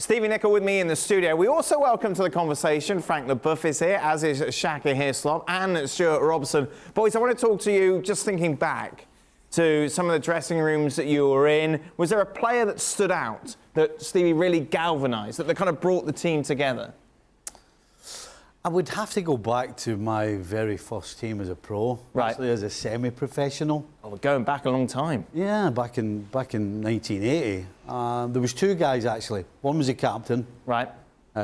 Stevie Nicol with me in the studio. We also welcome to the conversation Frank Leboeuf is here, as is Shaka Hislop and Stewart Robson. Boys, I want to talk to you just thinking back to some of the dressing rooms that you were in. Was there a player that stood out, that Stevie really galvanised, that kind of brought the team together? I would have to go back to my very first team as a pro, actually as a semi-professional. Oh, we're going back a long time. Yeah, back in 1980. There was two guys actually. One was the captain,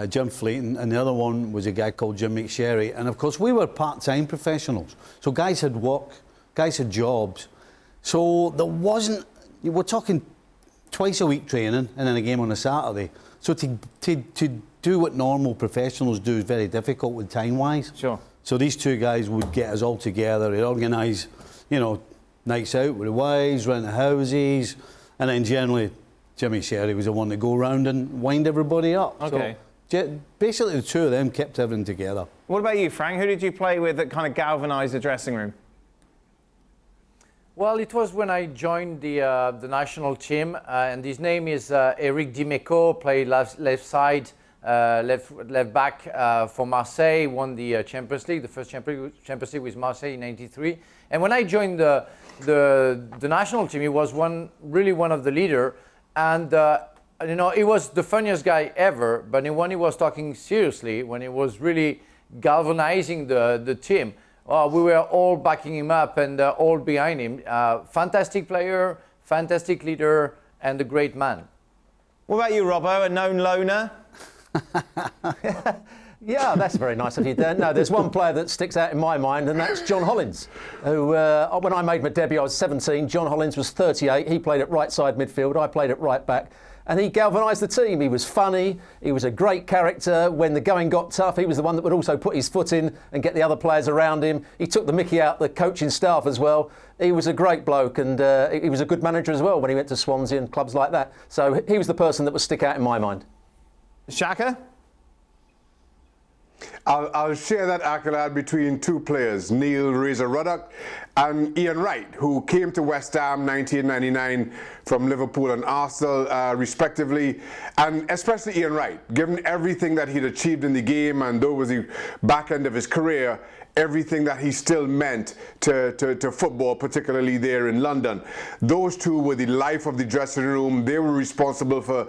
Jim Fleeton, and the other one was a guy called Jim McSherry. And of course, we were part-time professionals, so guys had work, guys had jobs. So there wasn't. We're talking twice a week training and then a game on a Saturday. So to do what normal professionals do is very difficult with time-wise. Sure. So these two guys would get us all together. They'd organise, nights out with the wives, rent the houses, and then generally Jimmy Sherry was the one to go around and wind everybody up. Okay. So basically the two of them kept everything together. What about you, Frank? Who did you play with that kind of galvanised the dressing room? Well, it was when I joined the national team, and his name is Eric Dimeco, played left side, left back for Marseille, won the Champions League, the first Champions League with Marseille in '93. And when I joined the national team, he was really one of the leaders, and he was the funniest guy ever. But when he was talking seriously, when he was really galvanizing the team, we were all backing him up and all behind him. Fantastic player, fantastic leader, and a great man. What about you, Robbo, a known loner? Yeah, that's very nice of you, Dan. No, there's one player that sticks out in my mind, and that's John Hollins, who, when I made my debut, I was 17. John Hollins was 38. He played at right side midfield. I played at right back. And he galvanised the team. He was funny. He was a great character. When the going got tough, he was the one that would also put his foot in and get the other players around him. He took the mickey out the coaching staff as well. He was a great bloke, and he was a good manager as well when he went to Swansea and clubs like that. So he was the person that would stick out in my mind. Shaka? I'll share that accolade between two players, Neil Razor Ruddock and Ian Wright, who came to West Ham 1999 from Liverpool and Arsenal, respectively. And especially Ian Wright, given everything that he'd achieved in the game, and though it was the back end of his career, everything that he still meant to football, particularly there in London. Those two were the life of the dressing room. They were responsible for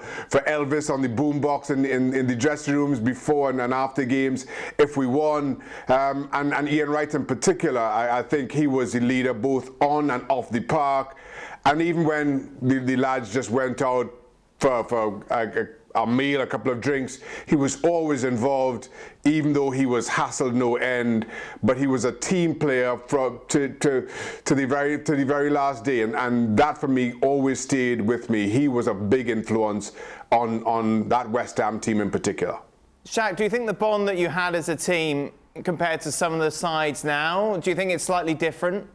Elvis on the boombox in the dressing rooms before and after games if we won. And Ian Wright in particular, I think he was the leader both on and off the park. And even when the lads just went out for a meal, a couple of drinks, he was always involved, even though he was hassled no end. But he was a team player to the very last day, and that for me always stayed with me. He was a big influence on that West Ham team in particular. Shaq, do you think the bond that you had as a team compared to some of the sides now, do you think it's slightly different?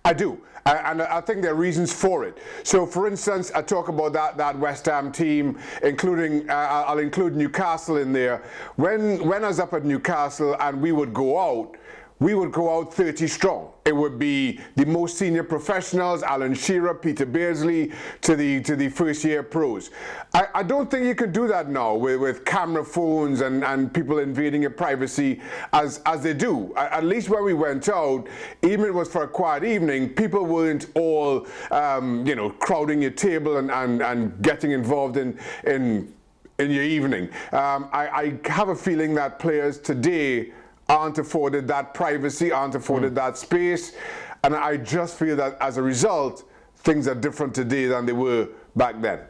I do. And I think there are reasons for it. So, for instance, I talk about that West Ham team, including I'll include Newcastle in there. When I was up at Newcastle and we would go out 30 strong. It would be the most senior professionals, Alan Shearer, Peter Beardsley, to the first year pros. I don't think you can do that now with camera phones and people invading your privacy as they do. At least when we went out, even if it was for a quiet evening, people weren't all crowding your table and getting involved in your evening. I have a feeling that players today aren't afforded that privacy, aren't afforded that space. And I just feel that as a result, things are different today than they were back then.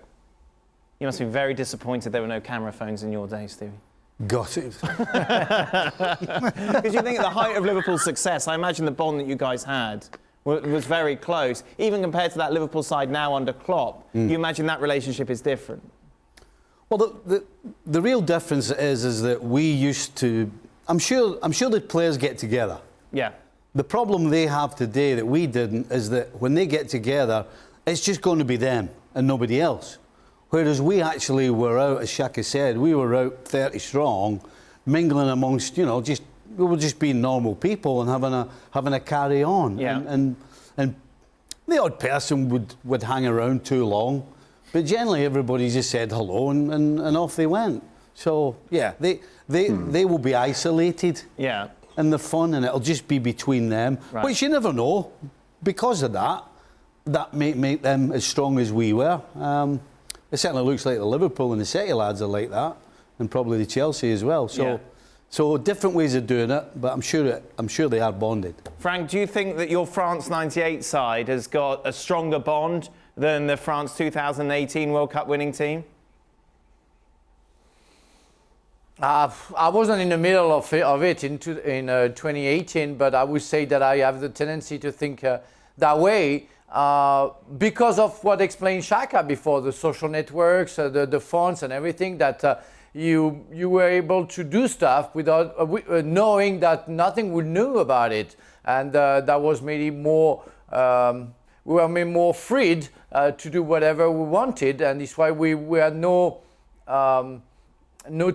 You must be very disappointed there were no camera phones in your day, Stevie. Got it. Because you think at the height of Liverpool's success, I imagine the bond that you guys had was very close. Even compared to that Liverpool side now under Klopp, you imagine that relationship is different? Well, the real difference is that we used to... I'm sure the players get together. Yeah. The problem they have today that we didn't is that when they get together, it's just going to be them and nobody else. Whereas we actually were out, as Shaka said, we were out 30 strong, mingling amongst, we were just being normal people and having a carry on. Yeah. And the odd person would hang around too long. But generally, everybody just said hello and off they went. So, yeah, they will be isolated in the fun, and it'll just be between them, which you never know. Because of that, that may make them as strong as we were. It certainly looks like the Liverpool and the City lads are like that, and probably the Chelsea as well. So different ways of doing it, but I'm sure they are bonded. Frank, do you think that your France '98 side has got a stronger bond than the France 2018 World Cup winning team? I wasn't in the middle of it in 2018, but I would say that I have the tendency to think that way because of what explained Shaka before, the social networks, the phones and everything, that you were able to do stuff without knowing that nothing would know about it. And that was maybe more, we were maybe more freed to do whatever we wanted, and it's why we had no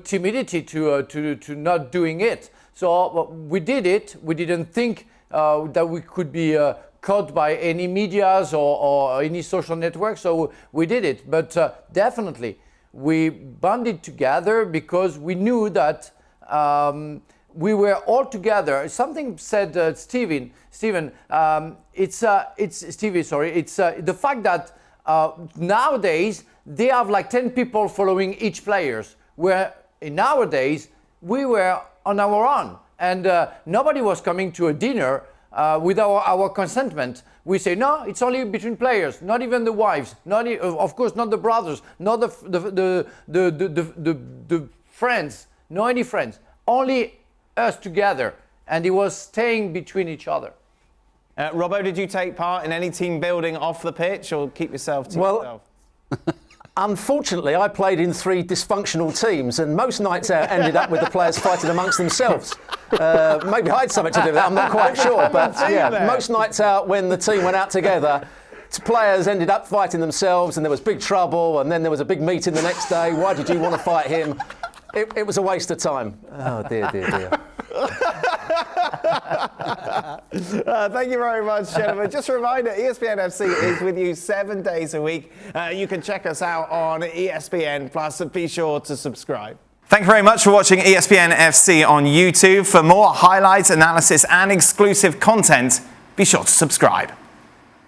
timidity to not doing it. So we did it. We didn't think that we could be caught by any medias or any social network, so we did it. But definitely, we banded together because we knew that we were all together. Something said Stephen. It's Stevie. Sorry. It's the fact that nowadays they have like 10 people following each players, where in our days we were on our own, and nobody was coming to a dinner with our consentment. We say no, it's only between players, not even the wives, of course not the brothers, not the friends, no any friends, only us together, and it was staying between each other. Robbo, did you take part in any team building off the pitch, or keep yourself to yourself? Unfortunately, I played in 3 dysfunctional teams, and most nights out ended up with the players fighting amongst themselves. Maybe I had something to do with that, I'm not quite sure. But yeah, most nights out when the team went out together, players ended up fighting themselves, and there was big trouble, and then there was a big meeting the next day. Why did you want to fight him? It was a waste of time. Oh, dear, dear, dear. Thank you very much, gentlemen. Just a reminder, ESPN FC is with you 7 days a week. You can check us out on ESPN+. Be sure to subscribe. Thank you very much for watching ESPN FC on YouTube. For more highlights, analysis and exclusive content, be sure to subscribe.